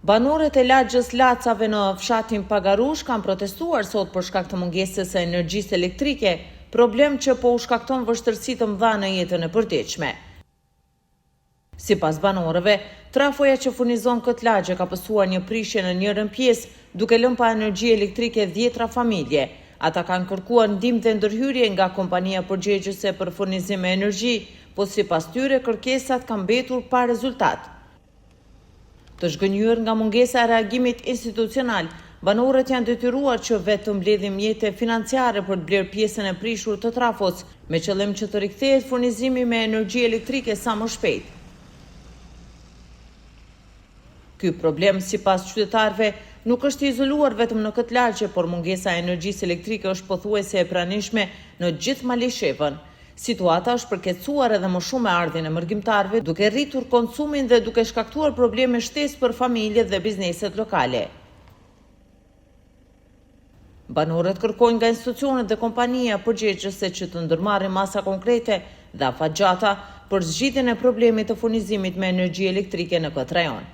Banorët e lagjës Lacave në fshatin Pagarush kanë protestuar sot për shkak të mungesës së energjisë elektrike, problem që po u shkakton vështirësi të mëdha në jetën e përditshme. Sipas banorëve, trafoja që furnizon këtë lagje ka pësuar një prishje në njërin pjesë, duke lënë pa energji elektrike 10 familje. Ata kanë kërkuar ndihmë dhe ndërhyrje nga kompania përgjegjëse për furnizim me energji, po sipas tyre kërkesat kanë mbetur pa rezultat. Të zhgënjur nga mungesa e reagimit institucional, banorët janë detyruar që vetë të mbledhin mjete financiare për të blerë pjesën e prishur të trafos, me qëllim që të rikthehet furnizimi me energji elektrike sa më shpejt. Ky problem, sipas qytetarëve, nuk është i izoluar vetëm në këtë lagje, por mungesa e energjisë elektrike është pothuajse e pranishme në gjithë Malishevën. Situata është përkeqësuar edhe më shumë me ardhjen e mërgjimtarëve, duke rritur konsumin dhe duke shkaktuar probleme shtesë për familjet dhe bizneset lokale. Banorët kërkojnë nga institucionet dhe kompania përgjegjëse që të ndërmarrin masa konkrete dhe afatgjata për zgjidhjen e problemit të furnizimit me energji elektrike në këtë rajon.